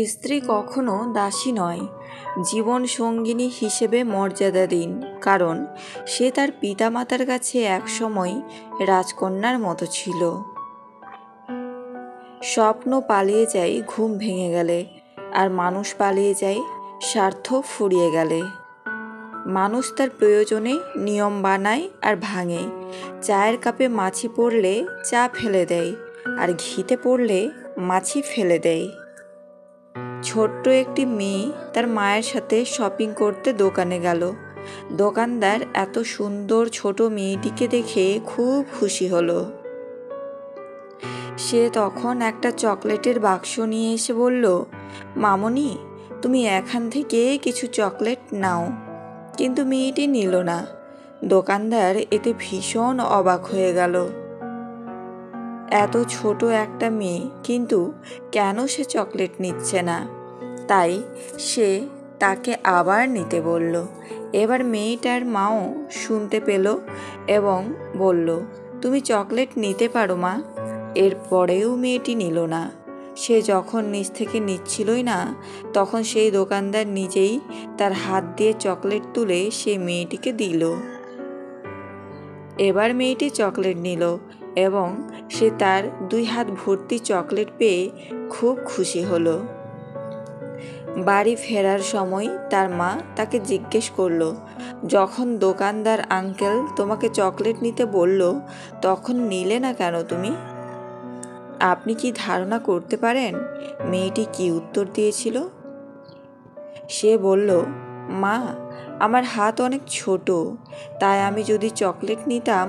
স্ত্রী কখনো দাসী নয়, জীবন সঙ্গিনী হিসেবে মর্যাদা দিন, কারণ সে তার পিতামাতার কাছে একসময় রাজকন্যার মতো ছিল। স্বপ্ন পালিয়ে যায় ঘুম ভেঙে গেলে, আর মানুষ পালিয়ে যায় স্বার্থ ফুরিয়ে গেলে। মানুষ তার প্রয়োজনে নিয়ম বানায় আর ভাঙে। চায়ের কাপে মাছি পড়লে চা ফেলে দেয়, আর ঘিতে পড়লে মাছি ফেলে দেয়। ছোট্ট একটি মেয়ে তার মায়ের সাথে শপিং করতে দোকানে গেল। দোকানদার এত সুন্দর ছোট মেয়েটিকে দেখে খুব খুশি হলো। সে তখন একটা চকলেটের বাক্স নিয়ে এসে বলল, মামনি, তুমি এখান থেকে কিছু চকলেট নাও। কিন্তু মেয়েটি নিল না। দোকানদার এতে ভীষণ অবাক হয়ে গেল। এত ছোট একটা মেয়ে, কিন্তু কেন সে চকলেট নিচ্ছে না? তাই সে তাকে আবার নিতে বলল। এবার মেয়েটার মাও শুনতে পেল এবং বলল, তুমি চকলেট নিতে পারো মা। এরপরেও মেয়েটি নিল না। সে যখন নিচ থেকে নিচ্ছিলই না, তখন সেই দোকানদার নিজেই তার হাত দিয়ে চকলেট তুলে সে মেয়েটিকে দিল। এবার মেয়েটি চকলেট নিল এবং সে তার 2 হাত ভর্তি চকলেট পেয়ে খুব খুশি হলো। বাড়ি ফেরার সময় তার মা তাকে জিজ্ঞেস করলো, যখন দোকানদার আঙ্কেল তোমাকে চকলেট নিতে বলল, তখন নিলে না কেন তুমি? আপনি কি ধারণা করতে পারেন মেয়েটি কি উত্তর দিয়েছিল? সে বলল, মা, আমার হাত অনেক ছোট, তাই আমি যদি চকলেট নিতাম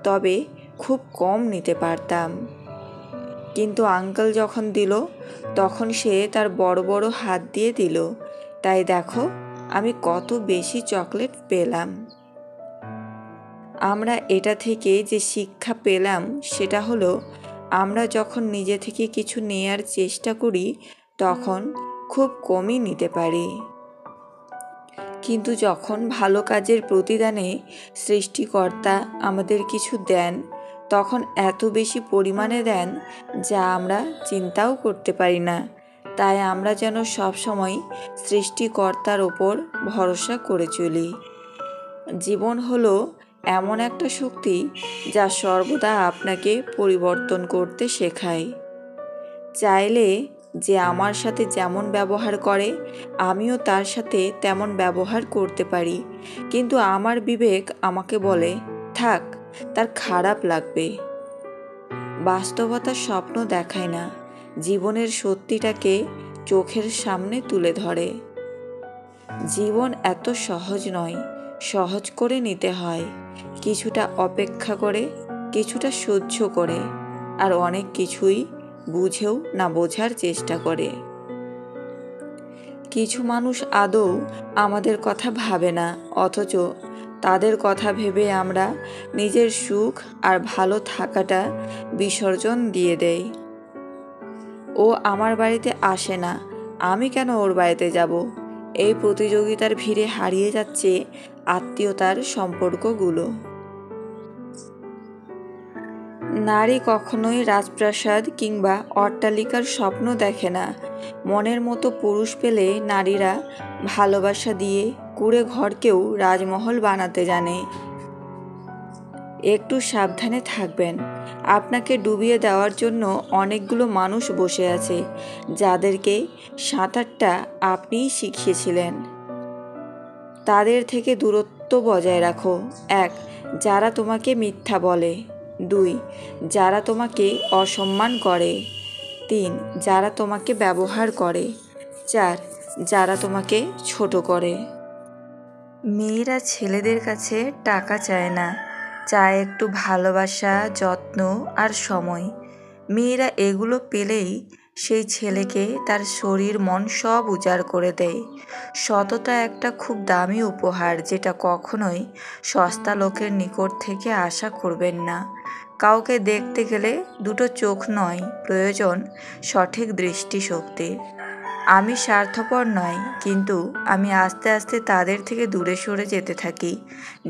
তবে খুব কম নিতে পারতাম। কিন্তু আঙ্কেল যখন দিল, তখন সে তার বড় বড় হাত দিয়ে দিল, তাই দেখো আমি কত বেশি চকলেট পেলাম। আমরা এটা থেকে যে শিক্ষা পেলাম সেটা হলো, আমরা যখন নিজে থেকে কিছু নেয়ার চেষ্টা করি তখন খুব কমই নিতে পারি, কিন্তু যখন ভালো কাজের প্রতিদানে সৃষ্টিকর্তা আমাদের কিছু দেন, তখন এত বেশি পরিমাণে দেন যা আমরা চিন্তাও করতে পারি না। তাই আমরা যেন সবসময় সৃষ্টিকর্তার ওপর ভরসা করে চলি। জীবন হলো এমন একটা শক্তি যা সর্বদা আপনাকে পরিবর্তন করতে শেখায়। চাইলে যে আমার সাথে যেমন ব্যবহার করে আমিও তার সাথে তেমন ব্যবহার করতে পারি, কিন্তু আমার বিবেক আমাকে বলে, থাক, তার খারাপ লাগবে। বাস্তবতার স্বপ্ন দেখায় না, জীবনের সত্যিটাকে চোখের সামনে তুলে ধরে। জীবন এত সহজ নয়, সহজ করে নিতে হয়, কিছুটা অপেক্ষা করে, কিছুটা সহ্য করে, আর অনেক কিছুই বুঝেও না বোঝার চেষ্টা করে। কিছু মানুষ আদৌ আমাদের কথা ভাবে না, অথচ তাদের কথা ভেবে আমরা নিজের সুখ আর ভালো থাকাটা বিসর্জন দিয়ে দেই। ও আমার বাড়িতে আসে না, আমি কেন ওর বাড়িতে যাব? এই প্রতিযোগিতার ভিড়ে হারিয়ে যাচ্ছে আত্মীয়তার সম্পর্কগুলো। নারী কখনোই রাজপ্রাসাদ কিংবা অট্টালিকার স্বপ্ন দেখে না। মনের মতো পুরুষ পেলে নারীরা ভালোবাসা দিয়ে কুঁড়ে ঘরকেও রাজমহল বানাতে জানে। একটু সাবধানে থাকবেন, আপনাকে ডুবিয়ে দেওয়ার জন্য অনেকগুলো মানুষ বসে আছে, যাদেরকে সাঁতারটা আপনিই শিখিয়েছিলেন। তাদের থেকে দূরত্ব বজায় রাখো। 1. যারা তোমাকে মিথ্যা বলে। 2. যারা তোমাকে অসম্মান করে। 3. যারা তোমাকে ব্যবহার করে। 4. যারা তোমাকে ছোট করে। মেয়েরা ছেলেদের কাছে টাকা চায় না, চায় একটু ভালোবাসা, যত্ন আর সময়। মেয়েরা এগুলো পেলেই সেই ছেলেকে তার শরীর মন সব উজাড় করে দেয়। সততা একটা খুব দামি উপহার, যেটা কখনোই সস্তা লোকের নিকট থেকে আশা করবেন না। কাউকে দেখতে গেলে দুটো চোখ নয়, প্রয়োজন সঠিক দৃষ্টিশক্তি। আমি স্বার্থপর নই, কিন্তু আমি আস্তে আস্তে তাদের থেকে দূরে সরে যেতে থাকি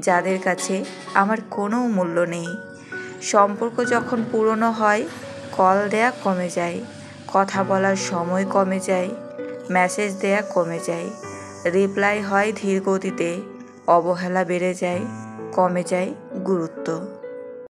যাদের কাছে আমার কোনো মূল্য নেই। সম্পর্ক যখন পুরনো হয়, কল দেয়া কমে যায়, কথা বলার সময় কমে যায়, মেসেজ দেয়া কমে যায়, রিপ্লাই হয় ধীর গতিতে, অবহেলা বেড়ে যায়, কমে যায় গুরুত্ব।